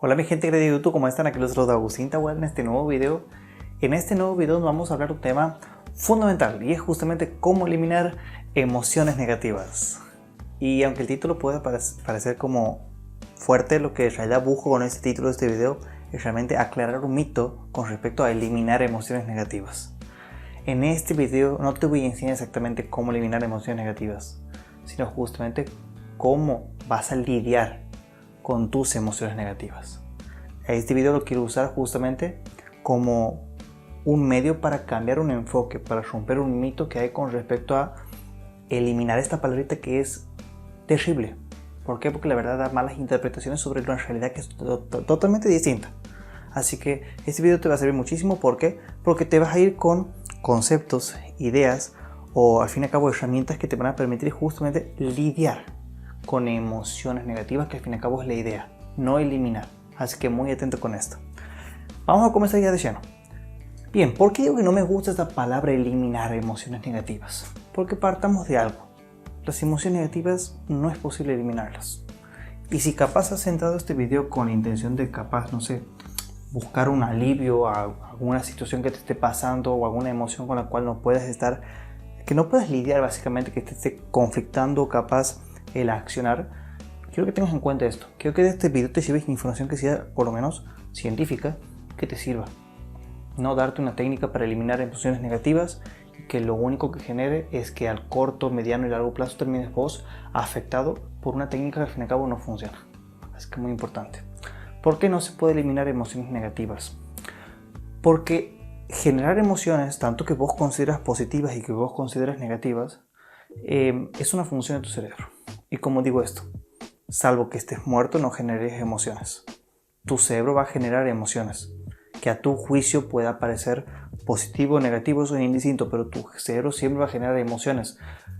Hola mi gente de YouTube, ¿cómo están? Aquí los saluda Agustín Tahual en este nuevo video. En este nuevo video nos vamos a hablar de un tema fundamental y es justamente cómo eliminar emociones negativas. Y aunque el título pueda parecer como fuerte, lo que en realidad busco con este título de este video es realmente aclarar un mito con respecto a eliminar emociones negativas. En este video no te voy a enseñar exactamente cómo eliminar emociones negativas, sino justamente cómo vas a lidiar con tus emociones negativas. Este video lo quiero usar justamente como un medio para cambiar un enfoque, para romper un mito que hay con respecto a eliminar esta palabrita que es terrible. ¿Por qué? Porque la verdad da malas interpretaciones sobre una realidad que es totalmente distinta. Así que este video te va a servir muchísimo. ¿Por qué? Porque te vas a ir con conceptos, ideas o al fin y al cabo herramientas que te van a permitir justamente lidiar con emociones negativas, que al fin y al cabo es la idea, no eliminar. Así que muy atento con esto. Vamos a comenzar ya de lleno. Bien, ¿por qué digo que no me gusta esta palabra eliminar emociones negativas? Porque partamos de algo. Las emociones negativas no es posible eliminarlas. Y si capaz has centrado este video con la intención de capaz, no sé, buscar un alivio a alguna situación que te esté pasando o alguna emoción con la cual no puedes estar, que no puedes lidiar básicamente, que te esté conflictando capaz el accionar, quiero que tengas en cuenta esto. Quiero que de este video te sirva información que sea por lo menos científica, que te sirva. No darte una técnica para eliminar emociones negativas y que lo único que genere es que al corto, mediano y largo plazo termines vos afectado por una técnica que al fin y al cabo no funciona. Así que muy importante. ¿Por qué no se puede eliminar emociones negativas? Porque generar emociones, tanto que vos consideras positivas y que vos consideras negativas, es una función de tu cerebro. Y como digo esto, salvo que estés muerto, no generes emociones. Tu cerebro va a generar emociones que a tu juicio pueda parecer positivo o negativo, eso es indistinto, pero tu cerebro siempre va a generar emociones.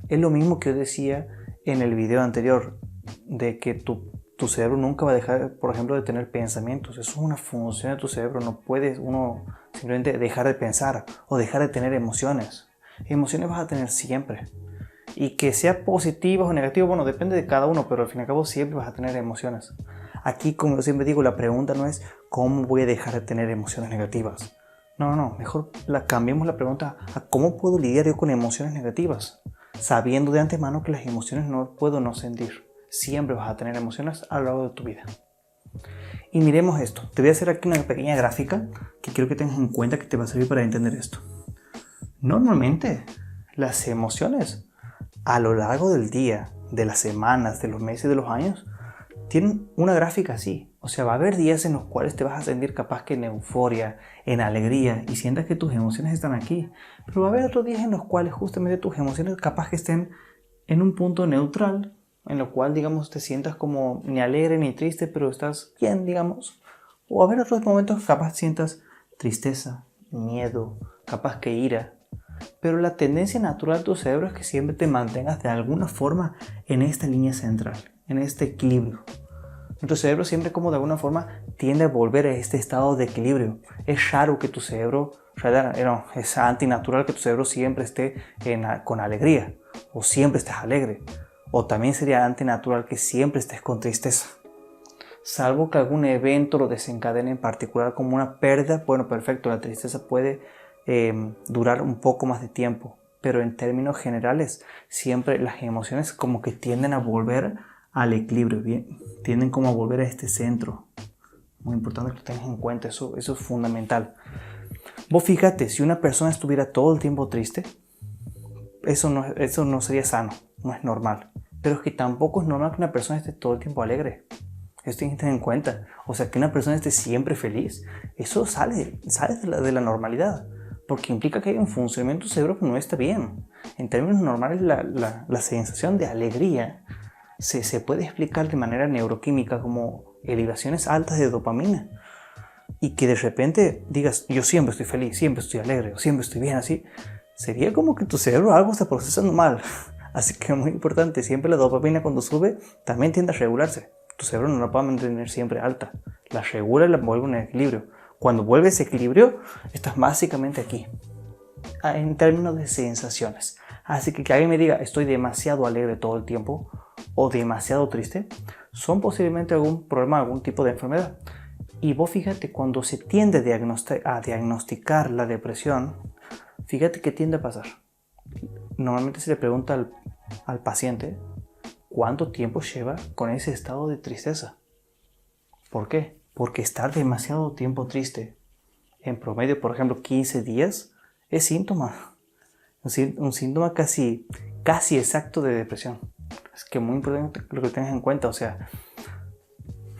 Es lo mismo que yo decía en el video anterior, de que tu cerebro nunca va a dejar, por ejemplo, de tener pensamientos. Eso es una función de tu cerebro. No puedes uno simplemente dejar de pensar o dejar de tener emociones. Emociones vas a tener siempre. Y que sea positivo o negativo, bueno, depende de cada uno, pero al fin y al cabo siempre vas a tener emociones. Aquí, como yo siempre digo, la pregunta no es ¿cómo voy a dejar de tener emociones negativas? No, mejor cambiemos la pregunta a ¿cómo puedo lidiar yo con emociones negativas? Sabiendo de antemano que las emociones no puedo no sentir. Siempre vas a tener emociones a lo largo de tu vida. Y miremos esto. Te voy a hacer aquí una pequeña gráfica que quiero que tengas en cuenta, que te va a servir para entender esto. Normalmente, las emociones a lo largo del día, de las semanas, de los meses, de los años, tienen una gráfica así. O sea, va a haber días en los cuales te vas a sentir capaz que en euforia, en alegría, y sientas que tus emociones están aquí. Pero va a haber otros días en los cuales justamente tus emociones capaz que estén en un punto neutral, en lo cual, digamos, te sientas como ni alegre ni triste, pero estás bien, digamos. O va a haber otros momentos capaz sientas tristeza, miedo, capaz que ira. Pero la tendencia natural de tu cerebro es que siempre te mantengas de alguna forma en esta línea central, en este equilibrio. Nuestro cerebro siempre como de alguna forma tiende a volver a este estado de equilibrio. Es raro que tu cerebro, es antinatural que tu cerebro siempre esté con alegría o siempre estés alegre. O también sería antinatural que siempre estés con tristeza. Salvo que algún evento lo desencadene en particular como una pérdida, bueno, perfecto, la tristeza puede durar un poco más de tiempo, pero en términos generales siempre las emociones como que tienden a volver al equilibrio, bien, tienden como a volver a este centro. Muy importante que lo tengas en cuenta, eso es fundamental. Vos fíjate, si una persona estuviera todo el tiempo triste, eso no sería sano, no es normal. Pero es que tampoco es normal que una persona esté todo el tiempo alegre. Esto hay que tener en cuenta. O sea, que una persona esté siempre feliz, eso sale de la normalidad. Porque implica que hay un funcionamiento del cerebro que no está bien. En términos normales, la sensación de alegría se puede explicar de manera neuroquímica como elevaciones altas de dopamina. Y que de repente digas, yo siempre estoy feliz, siempre estoy alegre, o siempre estoy bien así, sería como que tu cerebro algo está procesando mal. Así que es muy importante, siempre la dopamina cuando sube también tiende a regularse. Tu cerebro no la puede mantener siempre alta. La regula y la vuelve en equilibrio. Cuando vuelve ese equilibrio, estás básicamente aquí, en términos de sensaciones. Así que alguien me diga, estoy demasiado alegre todo el tiempo, o demasiado triste, son posiblemente algún problema, algún tipo de enfermedad. Y vos fíjate, cuando se tiende a diagnosticar la depresión, fíjate qué tiende a pasar. Normalmente se le pregunta al paciente cuánto tiempo lleva con ese estado de tristeza. ¿Por qué? Porque estar demasiado tiempo triste, en promedio, por ejemplo, 15 días, es síntoma. Un síntoma casi exacto de depresión. Es que muy importante lo que tengas en cuenta. O sea,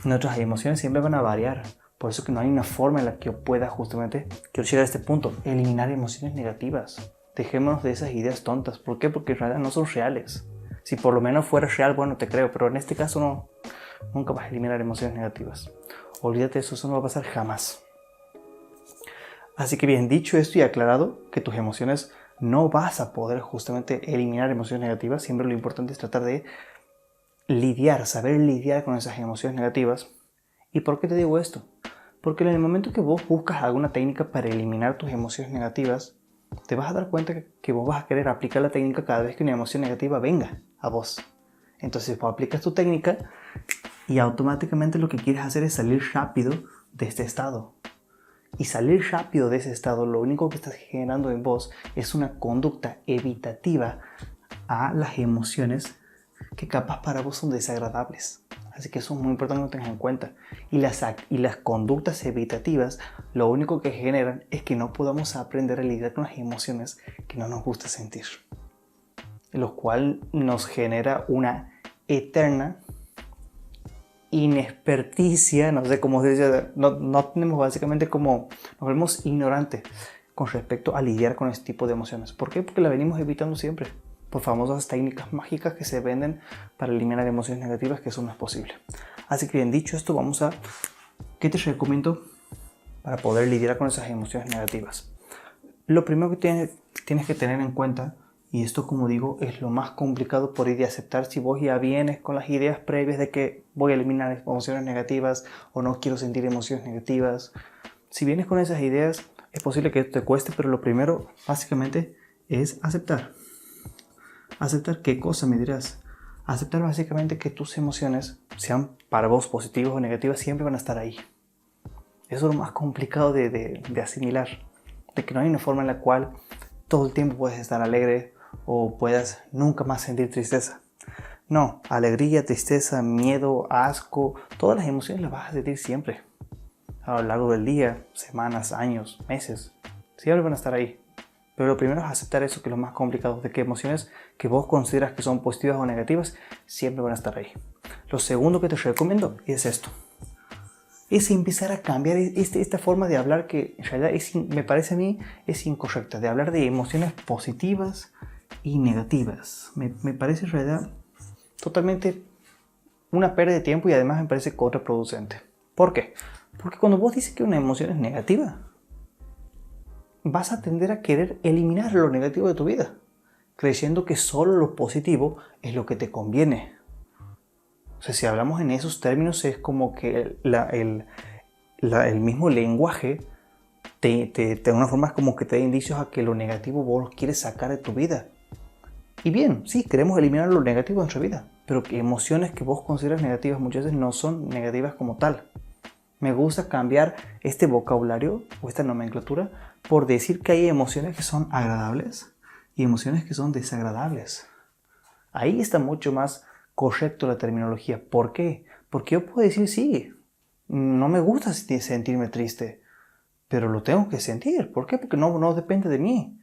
nuestras emociones siempre van a variar. Por eso que no hay una forma en la que yo pueda justamente, quiero llegar a este punto, eliminar emociones negativas. Dejémonos de esas ideas tontas. ¿Por qué? Porque en realidad no son reales. Si por lo menos fuera real, bueno, te creo. Pero en este caso no. Nunca vas a eliminar emociones negativas. Olvídate de eso, eso no va a pasar jamás. Así que bien, dicho esto y aclarado que tus emociones no vas a poder justamente eliminar emociones negativas, siempre lo importante es tratar de saber lidiar con esas emociones negativas. ¿Y por qué te digo esto? Porque en el momento que vos buscas alguna técnica para eliminar tus emociones negativas, te vas a dar cuenta que vos vas a querer aplicar la técnica cada vez que una emoción negativa venga a vos. Entonces vos aplicas tu técnica y automáticamente lo que quieres hacer es salir rápido de este estado. Y salir rápido de ese estado, lo único que estás generando en vos es una conducta evitativa a las emociones que capaz para vos son desagradables. Así que eso es muy importante que lo tengas en cuenta. Y las conductas evitativas lo único que generan es que no podamos aprender a lidiar con las emociones que no nos gusta sentir. Lo cual nos genera una eterna inexperticia, no sé cómo se dice, no tenemos básicamente como, nos vemos ignorantes con respecto a lidiar con este tipo de emociones. ¿Por qué? Porque la venimos evitando siempre, por famosas técnicas mágicas que se venden para eliminar emociones negativas, que eso no es posible. Así que bien, dicho esto, ¿qué te recomiendo para poder lidiar con esas emociones negativas? Lo primero que tienes que tener en cuenta, y esto, como digo, es lo más complicado por ir de aceptar si vos ya vienes con las ideas previas de que voy a eliminar emociones negativas o no quiero sentir emociones negativas. Si vienes con esas ideas, es posible que esto te cueste, pero lo primero, básicamente, es aceptar. ¿Aceptar qué cosa, me dirás? Aceptar básicamente que tus emociones, sean para vos positivas o negativas, siempre van a estar ahí. Eso es lo más complicado de asimilar. De que no hay una forma en la cual todo el tiempo puedes estar alegre o puedas nunca más sentir tristeza. No, alegría, tristeza, miedo, asco, todas las emociones las vas a sentir siempre. A lo largo del día, semanas, años, meses, siempre van a estar ahí. Pero lo primero es aceptar eso, que es lo más complicado, de que emociones que vos consideras que son positivas o negativas, siempre van a estar ahí. Lo segundo que te recomiendo es esto. Es empezar a cambiar esta forma de hablar que en realidad me parece a mí es incorrecta, de hablar de emociones positivas y negativas. Me parece en realidad totalmente una pérdida de tiempo y además me parece contraproducente. ¿Por qué? Porque cuando vos dices que una emoción es negativa, vas a tender a querer eliminar lo negativo de tu vida, creyendo que solo lo positivo es lo que te conviene. O sea, si hablamos en esos términos, es como que el mismo lenguaje de una forma como que te da indicios a que lo negativo vos lo quieres sacar de tu vida. Y bien, sí, queremos eliminar lo negativo de nuestra vida, pero que emociones que vos consideras negativas muchas veces no son negativas como tal. Me gusta cambiar este vocabulario o esta nomenclatura por decir que hay emociones que son agradables y emociones que son desagradables. Ahí está mucho más correcto la terminología. ¿Por qué? Porque yo puedo decir, sí, no me gusta sentirme triste, pero lo tengo que sentir. ¿Por qué? Porque no depende de mí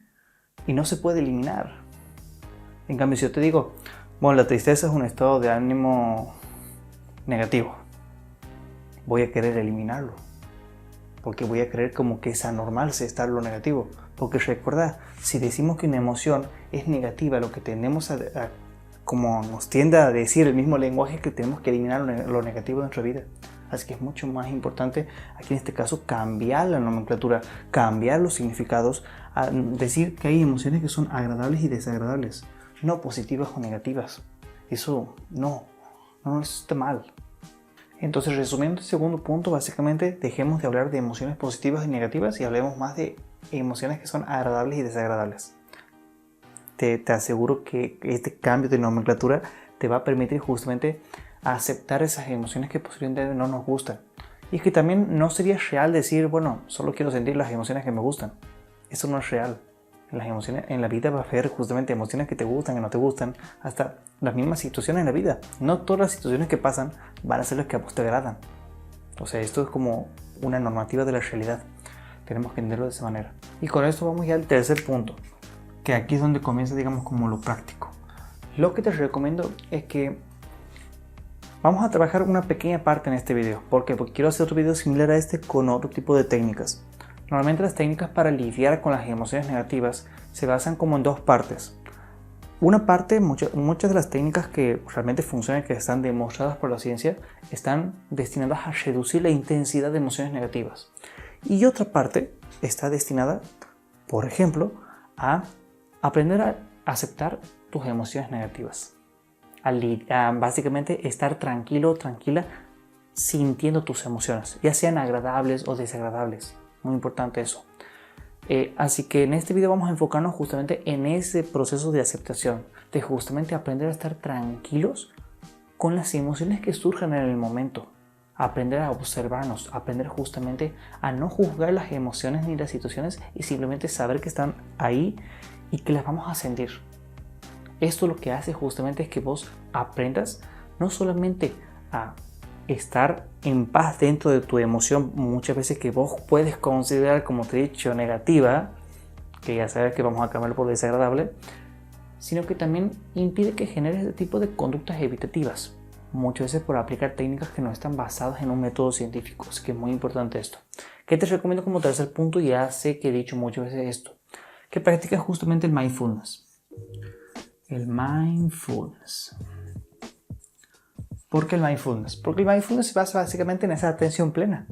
y no se puede eliminar. En cambio, si yo te digo, bueno, la tristeza es un estado de ánimo negativo, voy a querer eliminarlo, porque voy a creer como que es anormal estar lo negativo. Porque recuerda, si decimos que una emoción es negativa, lo que tenemos como nos tiende a decir el mismo lenguaje, que tenemos que eliminar lo negativo de nuestra vida. Así que es mucho más importante aquí en este caso cambiar la nomenclatura, cambiar los significados, a decir que hay emociones que son agradables y desagradables, no positivas o negativas. Eso no está mal. Entonces, resumiendo el segundo punto, básicamente dejemos de hablar de emociones positivas y negativas y hablemos más de emociones que son agradables y desagradables. Te aseguro que este cambio de nomenclatura te va a permitir justamente aceptar esas emociones que posiblemente no nos gustan Y es que también no sería real decir, bueno, solo quiero sentir las emociones que me gustan. Eso no es real. Las emociones en la vida va a haber justamente emociones que te gustan, que no te gustan, hasta las mismas situaciones en la vida. No todas las situaciones que pasan van a ser las que a vos te agradan. O sea, esto es como una normativa de la realidad. Tenemos que entenderlo de esa manera. Y con esto vamos ya al tercer punto, que aquí es donde comienza, digamos, como lo práctico. Lo que te recomiendo es que vamos a trabajar una pequeña parte en este video. ¿Por qué? Porque quiero hacer otro video similar a este con otro tipo de técnicas. Normalmente las técnicas para lidiar con las emociones negativas se basan como en dos partes. Una parte, muchas de las técnicas que realmente funcionan, que están demostradas por la ciencia, están destinadas a reducir la intensidad de emociones negativas. Y otra parte está destinada, por ejemplo, a aprender a aceptar tus emociones negativas. A básicamente estar tranquilo o tranquila sintiendo tus emociones, ya sean agradables o desagradables. Muy importante eso. Así que en este video vamos a enfocarnos justamente en ese proceso de aceptación, de justamente aprender a estar tranquilos con las emociones que surjan en el momento, aprender a observarnos, aprender justamente a no juzgar las emociones ni las situaciones y simplemente saber que están ahí y que las vamos a sentir. Esto lo que hace justamente es que vos aprendas no solamente a estar en paz dentro de tu emoción, muchas veces que vos puedes considerar, como te he dicho, negativa, que ya sabes que vamos a cambiarlo por desagradable, sino que también impide que generes este tipo de conductas evitativas, muchas veces por aplicar técnicas que no están basadas en un método científico. Así que es muy importante esto. ¿Qué te recomiendo como tercer punto? Ya sé que he dicho muchas veces esto, que practiques justamente el mindfulness. El mindfulness. ¿Por qué el mindfulness? Porque el mindfulness se basa básicamente en esa atención plena,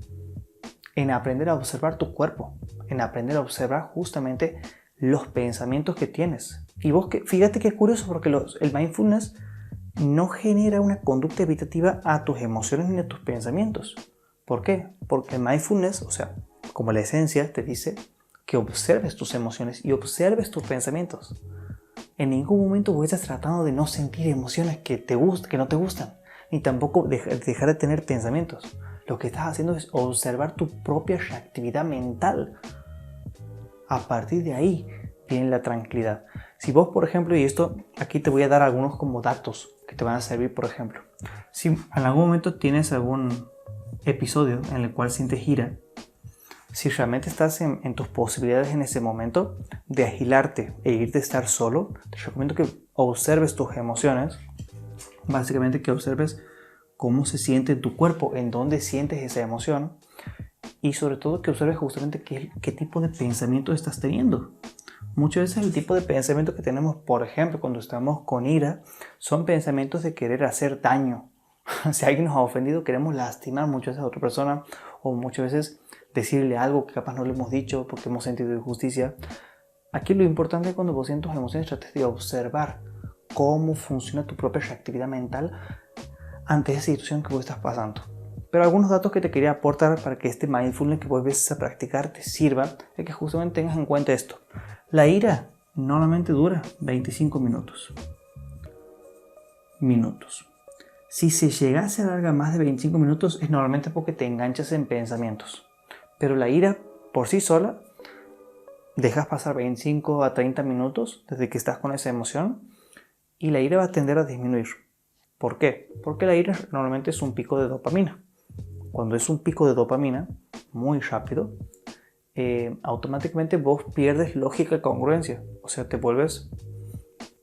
en aprender a observar tu cuerpo, en aprender a observar justamente los pensamientos que tienes. Y vos, fíjate qué curioso, porque el mindfulness no genera una conducta evitativa a tus emociones ni a tus pensamientos. ¿Por qué? Porque el mindfulness, o sea, como la esencia, te dice que observes tus emociones y observes tus pensamientos. En ningún momento vos estás tratando de no sentir emociones que no te gustan, ni tampoco dejar de tener pensamientos. Lo que estás haciendo es observar tu propia reactividad mental. A partir de ahí viene la tranquilidad. Si vos, por ejemplo, y esto aquí te voy a dar algunos como datos que te van a servir, por ejemplo. Si en algún momento tienes algún episodio en el cual sientes ira, si realmente estás en tus posibilidades en ese momento de agilarte e irte a estar solo, te recomiendo que observes tus emociones. Básicamente que observes cómo se siente en tu cuerpo, en dónde sientes esa emoción y sobre todo que observes justamente qué tipo de pensamiento estás teniendo. Muchas veces el tipo de pensamiento que tenemos, por ejemplo, cuando estamos con ira, son pensamientos de querer hacer daño. Si alguien nos ha ofendido, queremos lastimar muchas veces a otra persona o muchas veces decirle algo que capaz no le hemos dicho porque hemos sentido injusticia. Aquí lo importante es cuando vos sientes tus emociones, trates de observar cómo funciona tu propia reactividad mental ante esa situación que vos estás pasando. Pero algunos datos que te quería aportar para que este mindfulness que vos empieces a practicar te sirva es que justamente tengas en cuenta esto. La ira normalmente dura 25 minutos. Si se llegase a alargar más de 25 minutos es normalmente porque te enganchas en pensamientos. Pero la ira por sí sola, dejas pasar 25 a 30 minutos desde que estás con esa emoción y la ira va a tender a disminuir. ¿Por qué? Porque la ira normalmente es un pico de dopamina. Cuando es un pico de dopamina muy rápido, automáticamente vos pierdes lógica y congruencia. O sea, te vuelves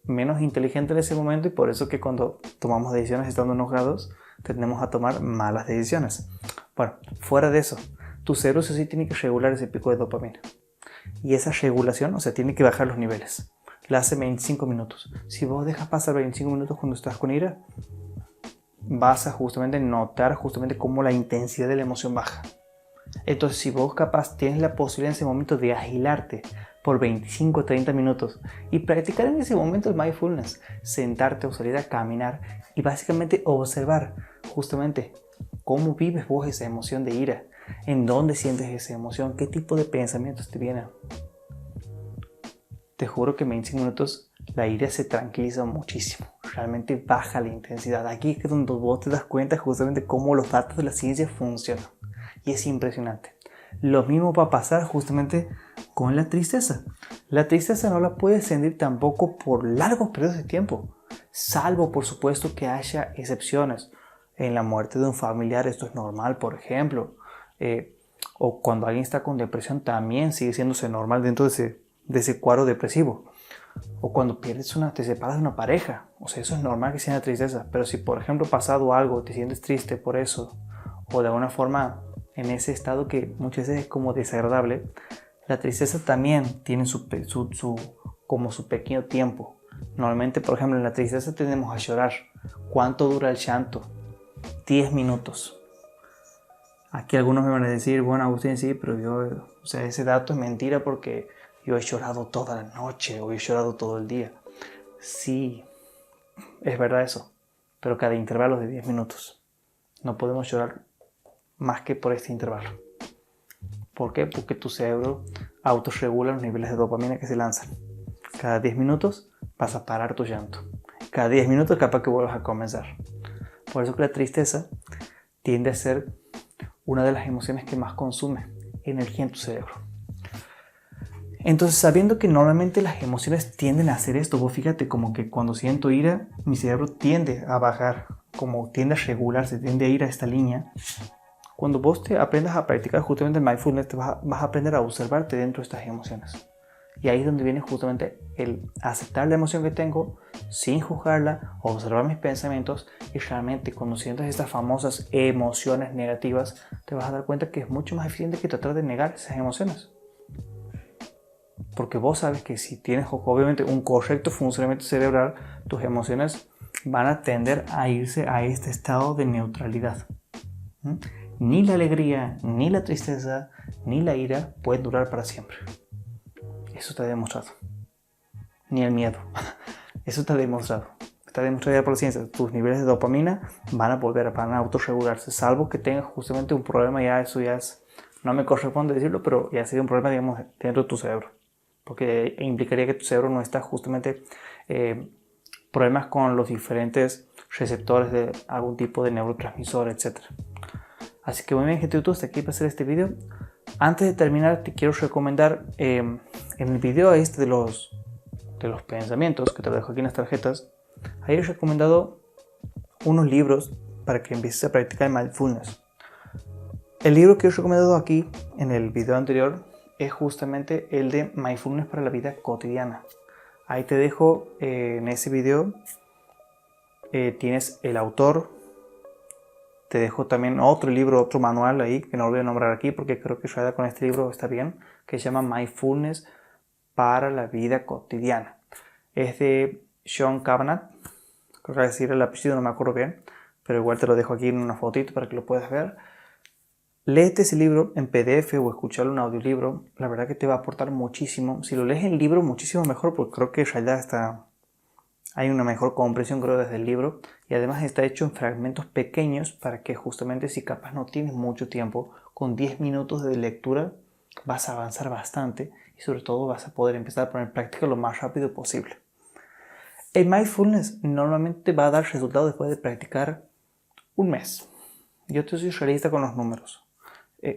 menos inteligente en ese momento y por eso que cuando tomamos decisiones estando enojados, tendemos a tomar malas decisiones. Bueno, fuera de eso, tu cerebro sí tiene que regular ese pico de dopamina. Y esa regulación, o sea, tiene que bajar los niveles. La hace 25 minutos. Si vos dejas pasar 25 minutos cuando estás con ira, vas a justamente notar justamente cómo la intensidad de la emoción baja. Entonces, si vos capaz tienes la posibilidad en ese momento de agilarte por 25 o 30 minutos y practicar en ese momento el mindfulness, sentarte o salir a caminar y básicamente observar justamente cómo vives vos esa emoción de ira, en dónde sientes esa emoción, qué tipo de pensamientos te vienen. Te juro que en 25 minutos la ira se tranquiliza muchísimo, realmente baja la intensidad. Aquí es donde vos te das cuenta justamente cómo los datos de la ciencia funcionan. y es impresionante. Lo mismo va a pasar justamente con la tristeza. La tristeza no la puedes sentir tampoco por largos periodos de tiempo, salvo por supuesto que haya excepciones. En la muerte de un familiar esto es normal, por ejemplo, o cuando alguien está con depresión también sigue siéndose normal dentro de ese cuadro depresivo. O cuando te separas de una pareja, o sea, eso es normal que sea una tristeza. Pero si por ejemplo ha pasado algo, te sientes triste por eso, o de alguna forma en ese estado que muchas veces es como desagradable, la tristeza también tiene como su pequeño tiempo. Normalmente, por ejemplo, en la tristeza tendemos a llorar. ¿Cuánto dura el llanto? 10 minutos. Aquí algunos me van a decir, bueno, Agustín, sí, pero ese dato es mentira porque yo he llorado toda la noche o he llorado todo el día. Sí, es verdad eso, pero cada intervalo es de 10 minutos. No podemos llorar más que por este intervalo. ¿Por qué? Porque tu cerebro autorregula los niveles de dopamina que se lanzan. Cada 10 minutos vas a parar tu llanto. Cada 10 minutos capaz que vuelvas a comenzar. Por eso que la tristeza tiende a ser una de las emociones que más consume energía en tu cerebro. Entonces, sabiendo que normalmente las emociones tienden a hacer esto, vos fíjate como que cuando siento ira, mi cerebro tiende a bajar, como tiende a regularse, tiende a ir a esta línea. Cuando vos te aprendas a practicar justamente el mindfulness, vas a aprender a observarte dentro de estas emociones. Y ahí es donde viene justamente el aceptar la emoción que tengo sin juzgarla, observar mis pensamientos y realmente cuando sientas estas famosas emociones negativas, te vas a dar cuenta que es mucho más eficiente que tratar de negar esas emociones. Porque vos sabes que si tienes obviamente un correcto funcionamiento cerebral, tus emociones van a tender a irse a este estado de neutralidad. Ni la alegría, ni la tristeza, ni la ira pueden durar para siempre. Eso está demostrado. Ni el miedo. Eso está demostrado. Está demostrado ya por la ciencia. Tus niveles de dopamina van a autorregularse, salvo que tengas justamente un problema. Eso ya es, no me corresponde decirlo, pero ya sería un problema, digamos, dentro de tu cerebro. Porque implicaría que tu cerebro no está justamente problemas con los diferentes receptores de algún tipo de neurotransmisor, etc. Así que muy bien, gente de YouTube, hasta aquí para hacer este video. Antes de terminar, te quiero recomendar en el video de los pensamientos, que te lo dejo aquí en las tarjetas, ahí he recomendado unos libros para que empieces a practicar mindfulness. El libro que he recomendado aquí en el video anterior es justamente el de Mindfulness para la vida cotidiana. Ahí te dejo en ese video, tienes el autor, te dejo también otro libro, otro manual ahí, que no lo voy a nombrar aquí porque creo que ya con este libro está bien, que se llama Mindfulness para la vida cotidiana. Es de Sean Cavanagh, creo que decir el apellido no me acuerdo bien, pero igual te lo dejo aquí en una fotito para que lo puedas ver. Léete ese libro en PDF o escucharlo en audiolibro, la verdad que te va a aportar muchísimo. Si lo lees en libro, muchísimo mejor, porque creo que ya hay una mejor comprensión, creo, desde el libro. Y además está hecho en fragmentos pequeños para que justamente si capaz no tienes mucho tiempo, con 10 minutos de lectura vas a avanzar bastante y sobre todo vas a poder empezar a poner en práctica lo más rápido posible. El mindfulness normalmente va a dar resultados después de practicar un mes. Yo te soy realista con los números.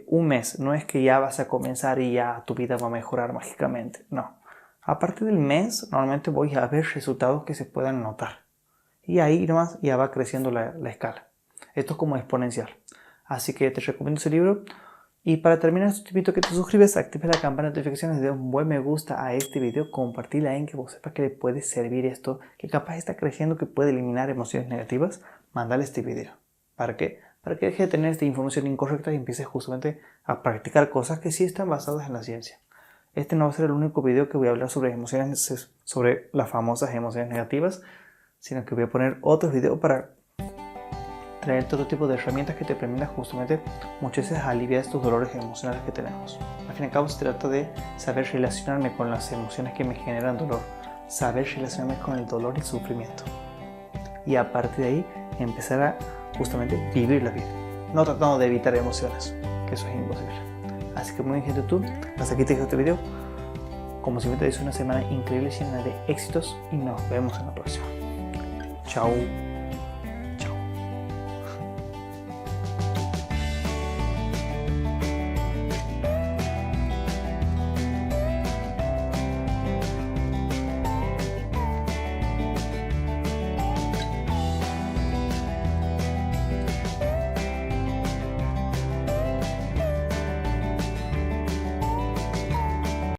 Un mes, no es que ya vas a comenzar y ya tu vida va a mejorar mágicamente, no. A partir del mes, normalmente voy a ver resultados que se puedan notar. Y ahí nomás ya va creciendo la escala. Esto es como exponencial. Así que te recomiendo ese libro. Y para terminar, te invito a que te suscribas, actives la campana de notificaciones, de un buen me gusta a este video, compartirla en que vos sepas que le puede servir esto, que capaz está creciendo, que puede eliminar emociones negativas. Mandale este video. ¿Para qué? Para que deje de tener esta información incorrecta y empieces justamente a practicar cosas que sí están basadas en la ciencia. Este no va a ser el único video que voy a hablar sobre las famosas emociones negativas, sino que voy a poner otros videos para traer todo tipo de herramientas que te permitan justamente muchas veces aliviar estos dolores emocionales que tenemos. Al fin y al cabo se trata de saber relacionarme con las emociones que me generan dolor, saber relacionarme con el dolor y el sufrimiento. Y a partir de ahí empezar a justamente vivir la vida, no tratando de evitar emociones, que eso es imposible. Así que muy bien, gente, tú, hasta aquí te dejo este video. Como siempre te deseo una semana increíble, llena de éxitos y nos vemos en la próxima. Chao.